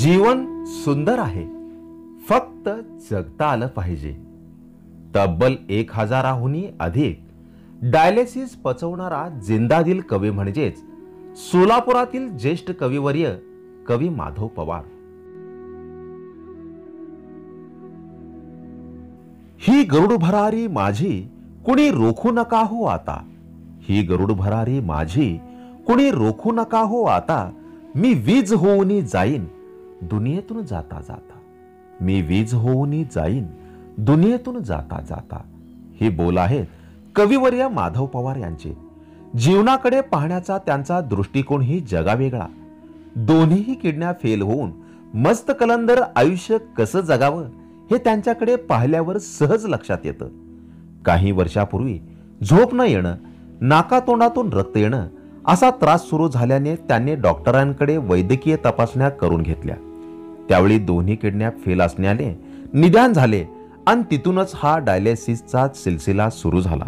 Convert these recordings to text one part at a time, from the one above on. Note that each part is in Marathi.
जीवन सुंदर आहे, फक्त जगता आलं पाहिजे. तब्बल 1000हून अधिक डायलिसिस पचवणारा जिंदादिल कवी म्हणजेच सोलापुरातील ज्येष्ठ कविवर्य कवी माधव पवार. ही गरुड भरारी माझी कुणी रोखू नका हो आता. ही गरुड भरारी माझी कुणी रोखू नका हो आता. मी वीज होऊनी जाईन दुनियेतून जाता जाता. मी वीज होऊनी जाईन दुनियेतून जाता जाता. हे बोल आहेत कविवर्य माधव पवार यांचे. जीवनाकडे पाहण्याचा त्यांचा दृष्टिकोन ही जगावेगळा. दोन्हीही किडन्या फेल होऊन मस्त कलंदर आयुष्य कसं जगावं हे त्यांच्याकडे पाहिल्यावर सहज लक्षात येतं. काही वर्षापूर्वी झोप न येणं, नाकातोंडातून रक्त येणं असा त्रास सुरू झाल्याने त्यांनी डॉक्टरांकडे वैद्यकीय तपासण्या करून घेतल्या. त्यावेळी दोन्ही किडन्या फेल असण्याने निदान झाले आणि तिथूनच हा डायलिसिसचा सिलसिला सुरू झाला.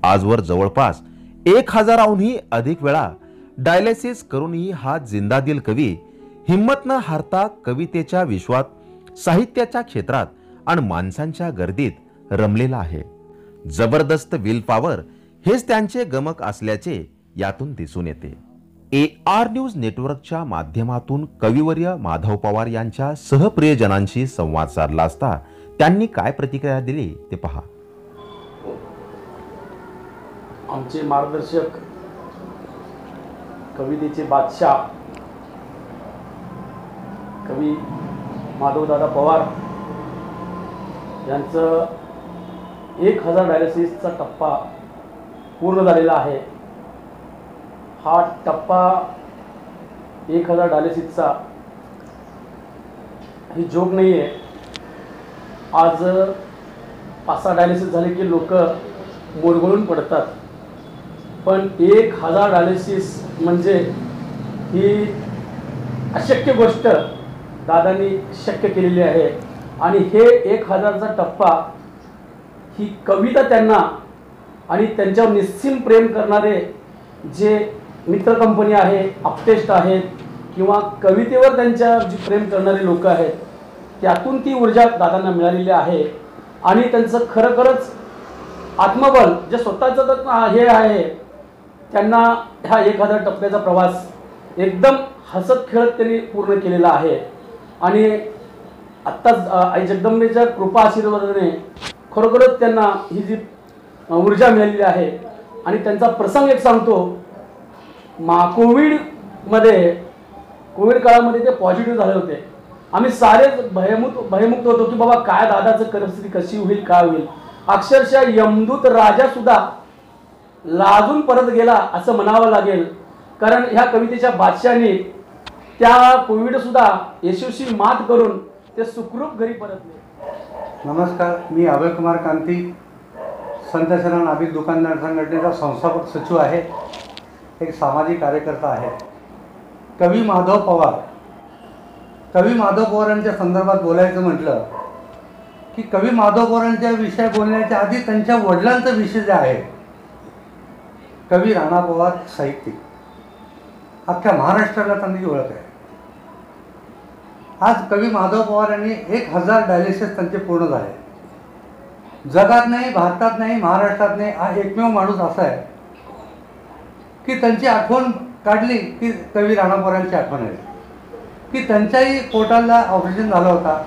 आजवर जवळपास 1000हूनही अधिक वेळा डायलिसिस करूनही हा जिंदादिल कवी हिम्मत न हारता कवितेच्या विश्वात, साहित्याच्या क्षेत्रात आणि माणसांच्या गर्दीत रमलेला आहे. जबरदस्त विल पॉवर हेच त्यांचे गमक असल्याचे यातून दिसून येते. AR न्यूज नेटवर्कच्या माध्यमातून कविवर्य माधव पवार यांच्या सहप्रियजनांशी संवाद साधला असता त्यांनी काय प्रतिक्रिया दिली ते पहा. आमचे मार्गदर्शक, कवितेचे बादशाह कवी माधवदादा पवार यांचं 1000 डायलिसिसचा टप्पा पूर्ण झालेला आहे. हा टप्पा 1000 डायलिसिसचा ही जोक नाही आहे. आज 5-6 डायलिसिस झाले की लोक मोडगळून पडतात, पण 1000 डायलिसिस म्हणजे ही अशक्य गोष्ट दादांनी शक्य केलेली आहे. आणि हे 1000चा टप्पा ही कविता त्यांना आणि त्यांच्यावर निस्सीम प्रेम करणारे जे मित्र कंपनी आहे, अपटेस्ट आहेत किंवा कवितेवर त्यांच्या जी प्रेम करणारे लोक आहेत, त्यातून ती ऊर्जा दादांना मिळालेली आहे. आणि त्यांचं खरोखरच आत्मबल जे स्वतःचं हे आहे, त्यांना हा 1000 टप्प्याचा प्रवास एकदम हसत खेळत त्यांनी पूर्ण केलेला आहे. आणि आत्ताच आई जगदंबेच्या कृपा आशीर्वादाने खरोखरच त्यांना ही जी ऊर्जा मिळालेली आहे. आणि त्यांचा प्रसंग एक सांगतो. कोविड काळामध्ये ते पॉझिटिव्ह झाले होते. आम्ही सारे भयमुक्त होतो की बाबा काय दादाचं परिस्थिती कशी होईल, काय होईल. अक्षरशः यमदूत राजा सुद्धा लाजून परत गेला असं म्हणावं लागेल, कारण ह्या कवितेच्या बादशाहाने त्या कोविड सुद्धा यशस्वी मात करून ते सुखरूप घरी परतले. नमस्कार, मी अभय कुमार कांती, संत शरण नाभिक दुकानदार संघटनेचा संस्थापक सचिव आहे, एक सामाजिक कार्यकर्ता आहे. कवी माधव पवारांच्या संदर्भात बोलायचं म्हटलं की कवी माधव पवारांच्या विषय बोलण्याच्या आधी त्यांच्या वडिलांचा विषय जे आहे, कवी राणा पवार साहित्यिक, अख्ख्या महाराष्ट्राला त्यांची ओळख आहे. आज कवी माधव पवार यांनी 1000 डायलिसिस त्यांचे पूर्ण झाले. जगात नाही, भारतात नाही, महाराष्ट्रात नाही, हा एकमेव माणूस असा आहे की त्यांची आठवण काढली की कवी राणा पवारांची आठवण आहे की त्यांच्याही पोटाला ऑपरेशन झालं होता.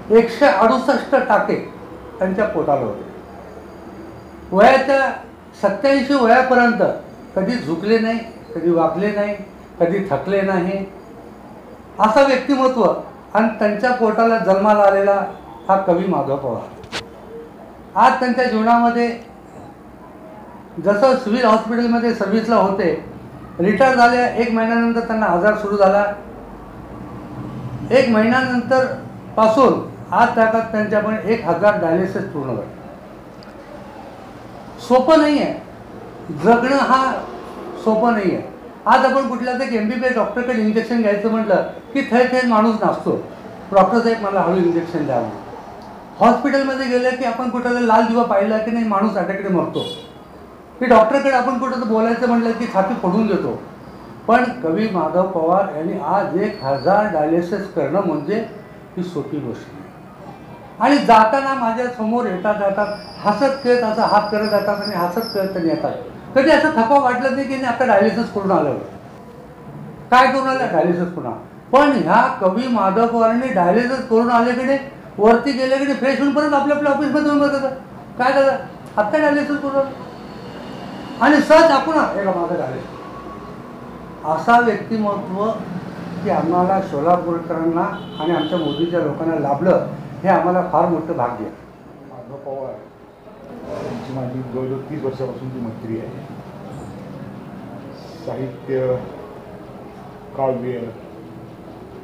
168 टाके त्यांच्या पोटाला होते. वयाच्या 87 वयापर्यंत कधी झुकले नाही, कधी वाकले नाही, कधी थकले नाही, असं व्यक्तिमत्व. आणि त्यांच्या पोटाला जन्माला आलेला हा कवी माधव पवार. आज त्यांच्या जीवनामध्ये जसं सिव्हिल हॉस्पिटलमध्ये सर्व्हिसला होते, रिटायर झाल्या 1 महिन्यानंतर त्यांना आजार सुरू झाला. 1 महिन्यानंतर पासून आज त्याच्यात त्यांच्याकडे 1000 डायलिसिस पूर्ण झाले. सोपं नाही आहे जगणं, हा सोपं नाही आहे. आज आपण कुठल्या तरी MBBS डॉक्टरकडे इंजेक्शन घ्यायचं म्हटलं की थेट माणूस नाचतो, डॉक्टर साहेब मला हळू इंजेक्शन द्यावं. हॉस्पिटलमध्ये गेलं की आपण कुठला लाल दिवा पाहिला की नाही माणूस अटॅकडे मरतो. की डॉक्टरकडे आपण कुठं बोलायचं म्हटलं की छाती फोडून देतो. पण कवी माधव पवार यांनी आज 1000 डायलिसिस करणं म्हणजे ही सोपी गोष्ट नाही. आणि जाताना माझ्या समोर येतात जातात हसत खेळत असं हात करत जातात आणि हसत खेळत त्यांनी येतात. कधी असं थकवा वाटलं नाही की आता डायलिसिस करून आलं, काय करून आलं डायलिसिस पुन्हा. पण ह्या कवी माधव पवारांनी डायलिसिस करून आल्याकडे वरती गेल्याकडे फ्रेश होऊन परत आपल्या ऑफिसमध्ये येऊन बघतात काय झालं आत्ता डायलिसिस करून आणि सहज आपण हे का माझं डायलिसिस. असा व्यक्तिमत्व की आम्हाला सोलापूरकरांना आणि आमच्या मोदीच्या लोकांना लाभलं हे आम्हाला फार मोठं भाग्य आहे. माधव पवार यांची माझी जवळजवळ 30 वर्षापासूनची मैत्री आहे. साहित्य काव्य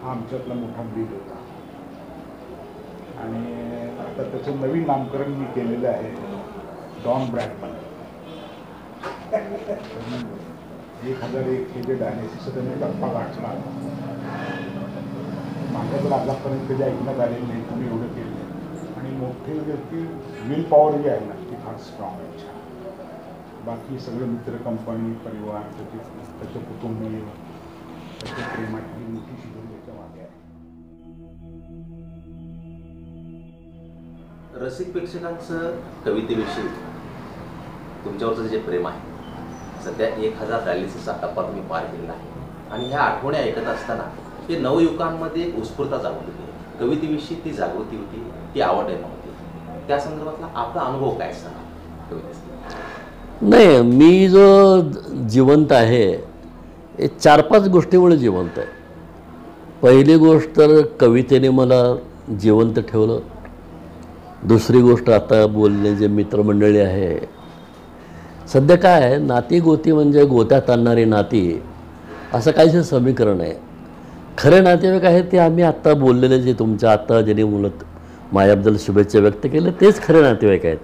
हा आमच्यातला मोठा बीज होता आणि आता त्याचं नवीन नामकरण मी केलेलं आहे डॉन ब्रॅडमन. 1001 हे जे डायनेसिस त्यांनी टप्पा गाठला माझ्या तर आतापर्यंत कधी ऐकण्यात आलेलं नाही. तुम्ही एवढं केलं आणि मोठे व्यक्ती विल पॉवर जी आहे ना ती फार स्ट्रॉंग आहे. छान बाकी सगळे मित्र कंपनी परिवार त्याचं कुटुंबीय त्याच्या प्रेमाची मोठी शिजून त्याच्या मागे आहे. रसिक प्रेक्षकांचं कवितेविषयी तुमच्यावरचं जे प्रेम आहे सध्या 1000 डायलिसिसचा टप्पा तुम्ही पार केलेला आहे आणि ह्या आठवणी ऐकत असताना हे नवयुवकांमध्ये एक उत्स्फूर्तता जागृती होती, कवितेविषयी ती जागृती होती, ती आवड आहे नव्हती. त्या संदर्भातला आपला अनुभव काय सांगा कवितेचा? नाही, मी जो जिवंत आहे हे 4-5 गोष्टीमुळे जिवंत आहे. पहिली गोष्ट तर कवितेने मला जिवंत ठेवलं. दुसरी गोष्ट आता बोलणे जे मित्रमंडळी आहे सध्या काय आहे नाती गोती म्हणजे गोत्यात आणणारी नाती असं काहीच समीकरण आहे. खरे नातेवाईक आहेत ते आम्ही आत्ता बोललेले जे तुमच्या आत्ता ज्यांनी मुलं माझ्याबद्दल शुभेच्छा व्यक्त केल्या तेच खरे नातेवाईक आहेत.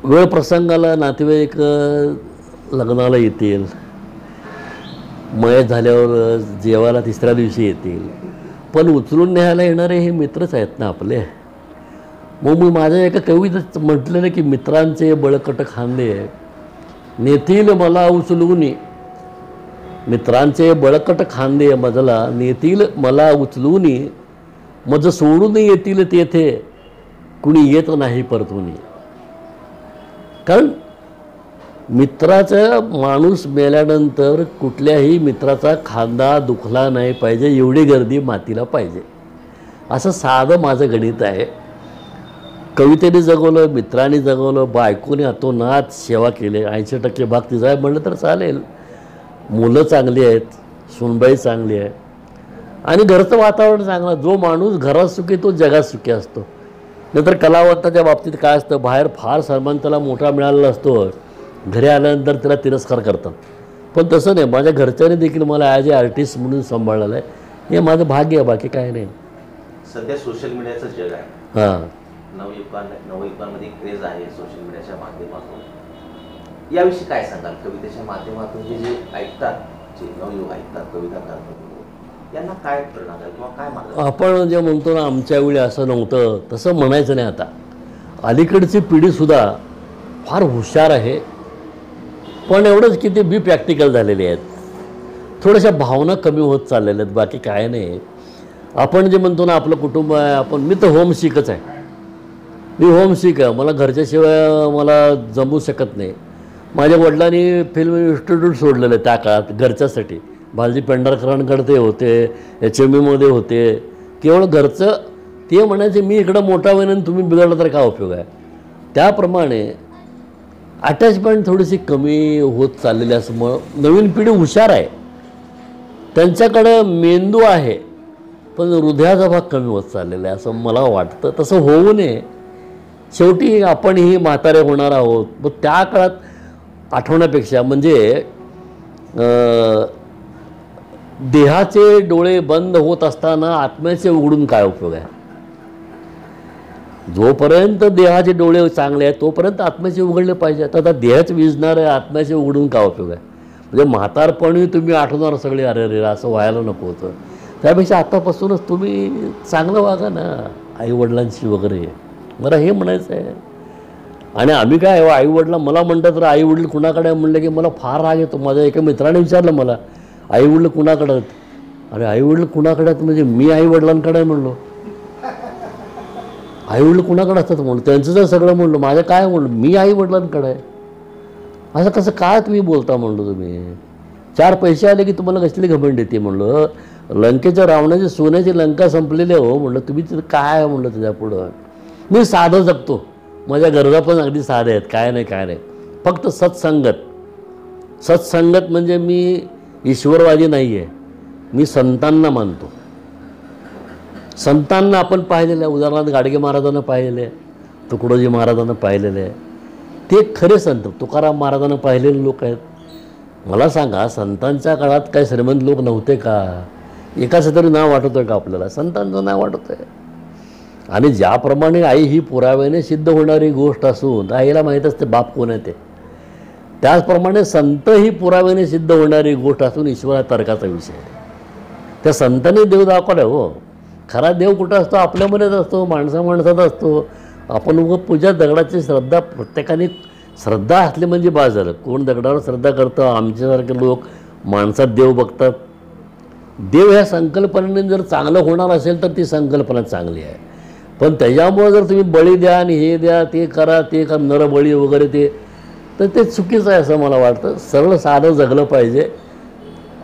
वेळ प्रसंगाला नातेवाईक लग्नाला येतील, मयत झाल्यावर जेवायला तिसऱ्या दिवशी येतील, पण उचलून न्यायला येणारे हे मित्रच आहेत ना आपले. मग मी माझ्या एका कवितेत म्हटलेलं की मित्रांचे बळकट खांदे नेतील मला उचलून, मित्रांचे बळकट खांदे मजला नेतील मला उचलून, मज सोडून येतील तेथे कुणी येत नाही परतून. कारण मित्राचा माणूस मेल्यानंतर कुठल्याही मित्राचा खांदा दुखला नाही पाहिजे एवढी गर्दी मातीला पाहिजे असं साधं माझं गणित आहे. कवितेने जगवलं, मित्रांनी जगवलं, बायकोने अतोनात सेवा केली, 80% भाग तिचा आहे म्हणलं तर चालेल. मुलं चांगली आहेत, सुनबाई चांगली आहे आणि घरचं वातावरण चांगलं. जो माणूस घरात सुखी तो जगात सुखी असतो. नंतर कलावंताच्या बाबतीत काय असतं बाहेर फार सन्मान त्याला मोठा मिळालेला असतो, घरी आल्यानंतर त्याला तिरस्कार करतात. पण तसं नाही, माझ्या घरच्यांनी देखील मला ॲज ए आर्टिस्ट म्हणून सांभाळलेलं आहे. हे माझं भाग्य आहे, बाकी काय नाही. सध्या सोशल मीडियाचं जग आहे. हां, नवयुवकांमध्ये क्रेज आहे सोशल मीडियाच्या माध्यमातून. याविषयी काय सांगाल? कवितेच्या माध्यमातून हे जे ऐकतात, जे नवयुवक ऐकतात, कविता करतात, यांना काय प्रेरणा द्याल किंवा काय मार्ग? आपण जे म्हणतो ना आमच्या वेळी असं नव्हतं तसं म्हणायचं नाही. आता अलीकडची पिढीसुद्धा फार हुशार आहे, पण एवढंच की ते बी प्रॅक्टिकल झालेले आहेत. थोड्याशा भावना कमी होत चाललेल्या आहेत, बाकी काय नाही. आपण जे म्हणतो ना आपलं कुटुंब आहे, मी तर होमसिकच आहे. मी होमसिक आहे, मला घरच्याशिवाय मला जमू शकत नाही. माझ्या वडिलांनी फिल्म इन्स्टिट्यूट सोडलेलं आहे त्या काळात घरच्यासाठी. भालजी पेंढारकरांकडे ते होते, HMEमध्ये होते, केवळ घरचं. ते म्हणायचे मी इकडं मोठा होईन आणि तुम्ही बिघडलं तर काय उपयोग आहे. त्याप्रमाणे अटॅचमेंट थोडीशी कमी होत चाललेली असल्यामुळं नवीन पिढी हुशार आहे, त्यांच्याकडं मेंदू आहे, पण हृदयाचा भाग कमी होत चाललेला आहे असं मला वाटतं. तसं होऊ नये. शेवटी आपणही म्हातारे होणार आहोत. मग त्या काळात आठवण्यापेक्षा म्हणजे देहाचे डोळे बंद होत असताना आत्म्याचे उघडून काय उपयोग आहे. जोपर्यंत देहाचे डोळे चांगले आहेत तोपर्यंत आत्म्याचे उघडले पाहिजेत. आता देहच विजणार आहे, आत्म्याचे उघडून काय उपयोग आहे. म्हणजे म्हातारपणी तुम्ही आठवणार सगळे अरे रे असं व्हायला नको होतं. त्यापेक्षा आत्तापासूनच तुम्ही चांगलं वागा ना आईवडिलांशी वगैरे. मला हे म्हणायचं आहे आणि आम्ही काय आई वडिला मला म्हणतात तर आई वडील कुणाकडे म्हणलं की मला फार राग येतो. माझ्या एका मित्राने विचारलं मला आई वडील कुणाकडे आहेत. अरे आई वडील कुणाकडे आहेत म्हणजे मी आई वडिलांकडे आहे म्हणलो. आई वडील कुणाकडे असतात म्हणलं त्यांचं जर सगळं म्हणलं माझं काय म्हणलं मी आई वडिलांकडे आहे. असं कसं काय तुम्ही बोलता म्हणलं तुम्ही. 4 पैसे आले की तुम्हाला कसली घमंड येते म्हणलं. लंकेच्या रावणाची सोन्याची लंका संपलेली हो म्हणलं तुम्ही तिथं काय आहे म्हणलं त्याच्या पुढं. मी साधं जगतो माझ्या गरजा पण अगदी साध्या आहेत काय नाही फक्त सत्संगत म्हणजे मी ईश्वरवादी नाही आहे. मी संतांना मानतो. संतांना आपण पाहिलेलं आहे. उदाहरणार्थ गाडगे महाराजांना पाहिलेलं आहे, तुकडोजी महाराजांना पाहिलेलं आहे. ते खरे संत. तुकाराम महाराजांना पाहिलेले लोक आहेत. मला सांगा संतांच्या काळात काही श्रीमंत लोक नव्हते का. एकाचं तरी नाव आठवतं आहे का आपल्याला. संतांचं नाव आठवतं आहे. आणि ज्याप्रमाणे आई ही पुराव्याने सिद्ध होणारी गोष्ट असून आईला माहीत असते बाप कोण आहे ते, त्याचप्रमाणे संत ही पुराव्याने सिद्ध होणारी गोष्ट असून ईश्वरा तर्काचा विषय आहे. त्या संतांनी देव दाखवला हो. खरा देव कुठं असतो आपल्यामध्येच असतो, माणसात असतो. आपण उगं पूजा दगडाची श्रद्धा प्रत्येकाने श्रद्धा असली म्हणजे बाज झालं. कोण दगडावर श्रद्धा करतं. आमच्यासारखे लोक माणसात देव बघतात. देव ह्या संकल्पनेने जर चांगलं होणार असेल तर ती संकल्पना चांगली आहे. पण त्याच्यामुळं जर तुम्ही बळी द्या आणि हे द्या ते करा नरबळी वगैरे तर ते चुकीचं आहे असं मला वाटतं. सरळ साधं जगलं पाहिजे.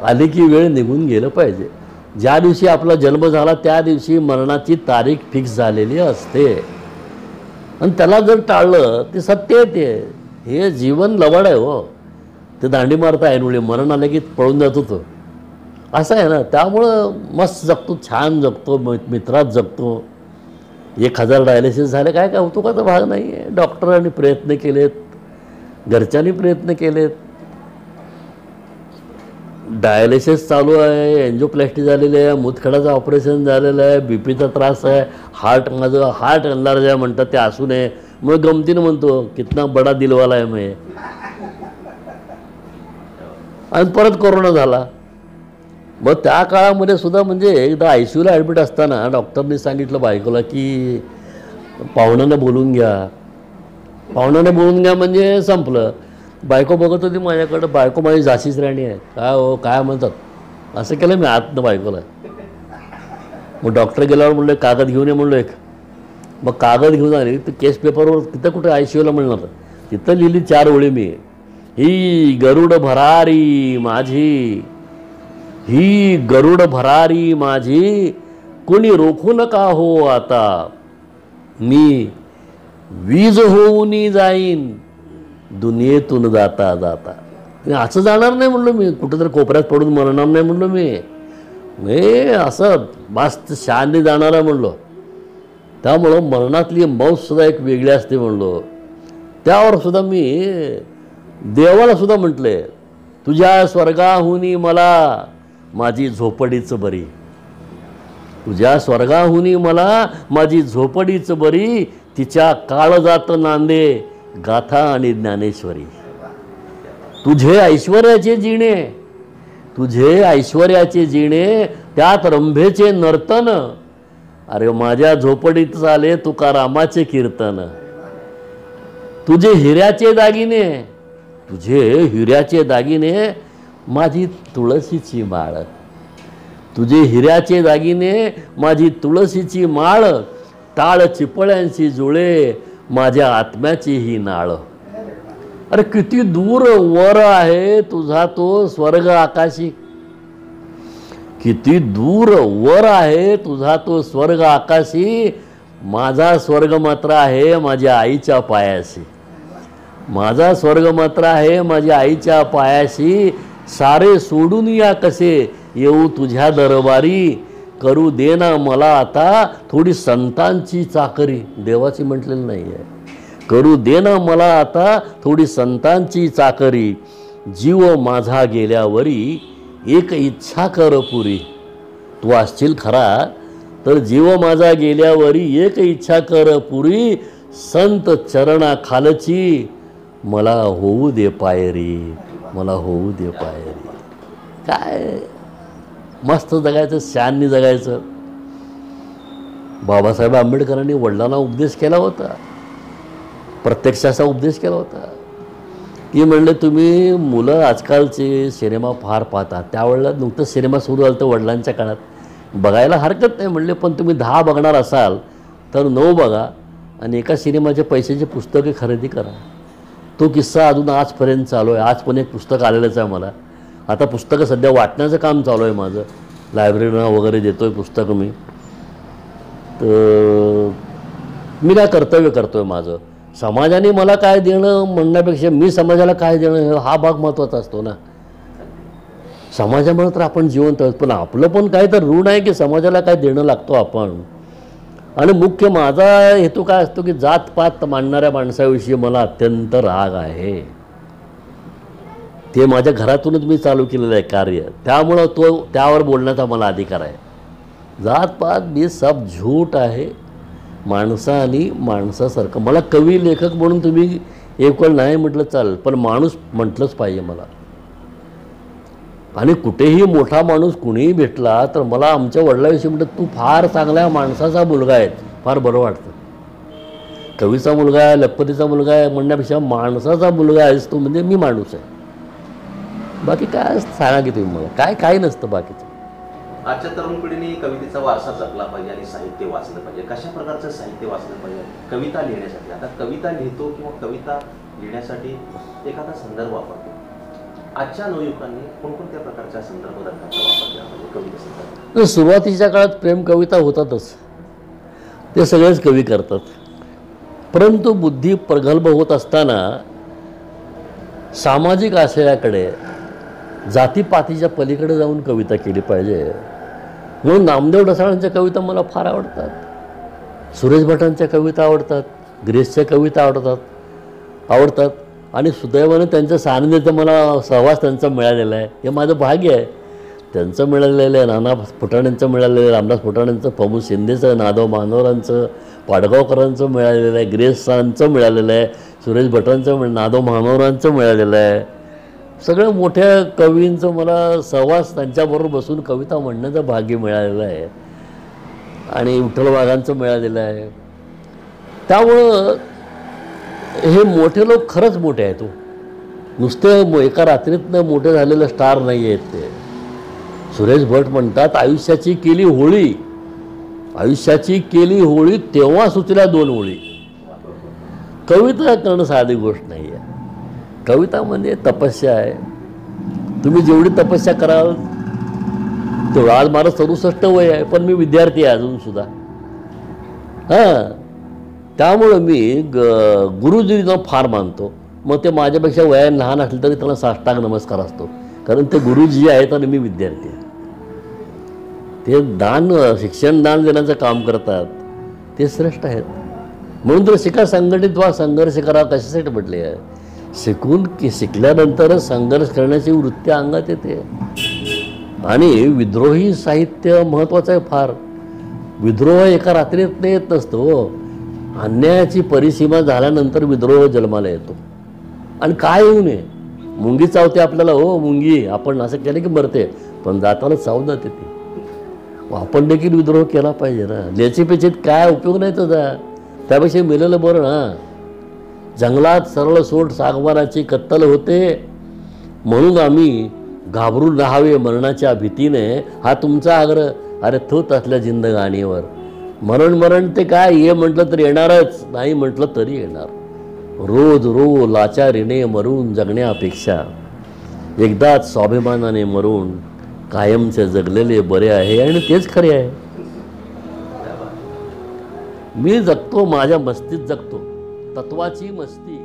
आली की वेळ निघून गेलं पाहिजे. ज्या दिवशी आपला जन्म झाला त्या दिवशी मरणाची तारीख फिक्स झालेली असते आणि त्याला जर टाळलं ते सत्य आहे. ते हे जीवन लवाड आहे हो. ते दांडी मारता ऐनवेळी मरण आलं की पळून जातो तो. असं आहे ना. त्यामुळं मस्त जगतो, छान जगतो, मित्रात जगतो. 1000 डायलिसिस झाले काय कौतुकाचा भाग नाही आहे. डॉक्टरांनी प्रयत्न केलेत, घरच्यांनी प्रयत्न केलेत. डायलिसिस चालू आहे, एन्जिओप्लास्टी झालेली आहे, मूतखड्याचं ऑपरेशन झालेलं आहे, बीपीचा त्रास आहे, माझं हार्ट एनलार्ज आहे म्हणतात ते असू नये. मग गमतीनं म्हणतो कितना बडा दिलवाला आहे मी. आणि परत कोरोना झाला. मग त्या काळामध्ये सुद्धा म्हणजे एकदा ICUला ॲडमिट असताना डॉक्टरनी सांगितलं बायकोला की पाहुण्यांना बोलून घ्या म्हणजे संपलं. बायको बघत होती माझ्याकडं. बायको माझी झाशीच राणी आहे. काय हो काय म्हणतात असं केलं मी आतनं बायकोला. मग डॉक्टर गेल्यावर म्हणलं कागद घेऊन ये म्हणलो एक. मग कागद घेऊन आले तर केस पेपरवर तिथं कुठं ICUला म्हणणार तिथं लिहिली 4 ओळी मी. ही गरुड भरारी माझी, ही गरुड भरारी माझी, कोणी रोखू नका हो आता, मी वीज होऊन जाईन दुनियेतून जाता जाता. असं जाणार नाही म्हणलो मी. कुठंतरी कोपऱ्यात पडून मरणार नाही म्हणलो मी असं मस्त शानने जाणार आहे म्हणलो. त्यामुळं मरणातली मौजसुद्धा एक वेगळी असते म्हणलो. त्यावर सुद्धा मी देवाला सुद्धा म्हटले तुझ्या स्वर्गाहुनी मला माझी झोपडीच बरी, तुझ्या स्वर्गाहुनी मला माझी झोपडीच बरी, तिच्या काळजात नांदे गाथा आणि ज्ञानेश्वरी. तुझे ऐश्वर्याचे जिणे, तुझे ऐश्वर्याचे जिणे, त्यात रंभेचे नर्तन, अरे माझ्या झोपडीत चाले तुकारामाचे कीर्तन. तुझे हिऱ्याचे दागिने, तुझे हिऱ्याचे दागिने, माझी तुळशीची माळ, तुझे हिऱ्याचे दागिने, माझी तुळशीची माळ, टाळ चिपळ्यांची जुळे, माझ्या आत्म्याची ही नाळ. अरे किती दूर वर आहे तुझा तो स्वर्ग आकाशी, किती दूर वर आहे तुझा तो स्वर्ग आकाशी, माझा स्वर्ग मात्र आहे माझ्या आईच्या पायाशी, माझा स्वर्ग मात्र आहे माझ्या आईच्या पायाशी. सारे सोडून या कसे येऊ तुझ्या दरबारी, करू दे ना मला आता थोडी संतांची चाकरी. देवाची म्हटलेलं नाही आहे. करू दे ना मला आता थोडी संतांची चाकरी, जीव माझा गेल्यावरी एक इच्छा कर पुरी. तू असशील खरा तर जीव माझा गेल्यावरी एक इच्छा कर पुरी, संत चरणा खालची मला होऊ दे पायरी, मला होऊ दे पायरी. काय मस्त जगायचं, शाननी जगायचं. बाबासाहेब आंबेडकरांनी वडिलांना उपदेश केला होता. प्रत्यक्षाचा उपदेश केला होता की म्हणलं तुम्ही मुलं आजकालचे सिनेमा फार पाहतात. त्यावेळेला नुकतंच सिनेमा सुरू झाला तर वडिलांच्या काळात, बघायला हरकत नाही म्हणले, पण तुम्ही 10 बघणार असाल तर 9 बघा आणि एका सिनेमाच्या पैशाची पुस्तके खरेदी करा. तो किस्सा अजून आजपर्यंत चालू आहे. आज पण एक पुस्तक आलेलंच आहे मला. आता पुस्तकं सध्या वाटण्याचं काम चालू आहे माझं, लायब्ररीना वगैरे देतो आहे पुस्तकं मी. तर मी काय कर्तव्य करतो आहे माझं, समाजाने मला काय देणं म्हणण्यापेक्षा मी समाजाला काय देणं हा भाग महत्त्वाचा असतो ना. समाजामुळे तर आपण जिवंत आहोत, पण आपलं पण काय तर ऋण आहे की समाजाला काय देणं लागतो आपण. आणि मुख्य माझा हेतू काय असतो की जातपात मांडणाऱ्या माणसाविषयी मला अत्यंत राग आहे. ते माझ्या घरातूनच मी चालू केलेलं आहे कार्य, त्यामुळं त्यावर बोलण्याचा मला अधिकार आहे. जातपात मी सब झूट आहे. माणसाने माणसासारखं, मला कवी लेखक म्हणून तुम्ही एक वेळ नाही म्हटलं चालेल, पण माणूस म्हटलंच पाहिजे मला. आणि कुठेही मोठा माणूस कुणीही भेटला तर मला आमच्या वडिलांविषयी म्हणतात तू फार चांगल्या माणसाचा मुलगा आहे, फार बरं वाटतं. कवीचा मुलगा आहे, लखपतीचा मुलगा आहे म्हणण्यापेक्षा माणसाचा मुलगा आहेस तू म्हणजे मी माणूस आहे. बाकी काय सांगा की तुम्ही मला, काय नसतं बाकीचं. आजच्या तरुण पिढीने कवितेचा वारसा जपला पाहिजे आणि साहित्य वाचलं पाहिजे. कशा प्रकारचं साहित्य वाचलं पाहिजे कविता लिहिण्यासाठी? आता कविता लिहितो किंवा कविता लिहिण्यासाठी एखादा संदर्भ वापरतो. आजच्या नवयुवकांनी कोणकोणत्या प्रकारच्या संदर्भ ग्रंथांचा वापर केला पाहिजे कवितेसाठी? सुरुवातीच्या काळात प्रेम कविता होतातच, ते सगळेच कवी करतात. परंतु बुद्धी प्रगल्भ होत असताना सामाजिक आशयाकडे, जातीपातीच्या पलीकडे जाऊन कविता केली पाहिजे. म्हणून नामदेव ढसाळांच्या कविता मला फार आवडतात, सुरेश भटांच्या कविता आवडतात, ग्रेसच्या कविता आवडतात. आणि सुदैवाने त्यांच्या सानिध्याचा मला सहवास त्यांचा मिळालेला आहे, हे माझं भाग्य आहे. त्यांचं मिळालेलं आहे, नाना फुटाण्यांचं मिळालेलं आहे, रामदास फुटाण्यांचं, प्रमोद शिंदेचं, नादव महानोरांचं, पाडगावकरांचं मिळालेलं आहे, ग्रेसांचं मिळालेलं आहे, सुरेश भटांचं, नादव महानोरांचं मिळालेलं आहे. सगळ्या मोठ्या कवींचं मला सहवास, त्यांच्याबरोबर बसून कविता म्हणण्याचं भाग्य मिळालेलं आहे. आणि विठ्ठल वाघांचं मिळालेलं आहे. त्यामुळं हे मोठे लोक खरंच मोठे आहेत. नुसते एका रात्रीतनं मोठे झालेले स्टार नाही आहेत ते. सुरेश भट म्हणतात आयुष्याची केली होळी तेव्हा सुचल्या 2 ओळी. कविता करणं साधी गोष्ट नाही आहे. कविता म्हणजे तपस्या आहे. तुम्ही जेवढी तपस्या कराल तेवढं, आज माझं 67 वय आहे पण मी विद्यार्थी आहे अजूनसुद्धा. त्यामुळं मी गुरुजींना फार मानतो. मग ते माझ्यापेक्षा वयाने लहान असले तरी त्यांना साष्टांग नमस्कार असतो, कारण ते गुरुजी आहेत आणि मी विद्यार्थी आहे. ते शिक्षण दान देण्याचं काम करतात, ते श्रेष्ठ आहेत. म्हणून तर शिका, संघटित व्हा, संघर्ष करा. कशासाठी म्हटले आहे? शिकल्यानंतर संघर्ष करण्याची वृत्ती अंगात येते. आणि विद्रोही साहित्य महत्त्वाचं आहे फार. विद्रोह एका रात्रीत येत नसतो. अन्यायाची परिसीमा झाल्यानंतर विद्रोह जन्माला येतो. आणि काय येऊ नये, मुंगी चावते आपल्याला, हो मुंगी, आपण असं केलं की मरते, पण जाताना चावून जाते ती. आपण देखील विद्रोह केला पाहिजे ना. लेचीपेचीत काय उपयोग नाही त्याचा, त्यापेक्षा मेलेलं बरं ना. जंगलात सरळ सोड सागवानाची कत्तल होते, म्हणून आम्ही घाबरून राहावे मरणाच्या भीतीने, हा तुमचा आग्रह. अरे थोत असल्या जिंदगाणीवर मरण ते काय, ये म्हटलं तर येणारच, नाही म्हटलं तरी येणार. रोज लाचारीने मरून जगण्यापेक्षा एकदाच स्वाभिमानाने मरून कायमचे जगलेले बरे आहे. आणि तेच खरे आहे. मी जगतो, माझ्या मस्तीत जगतो, तत्वाची मस्ती.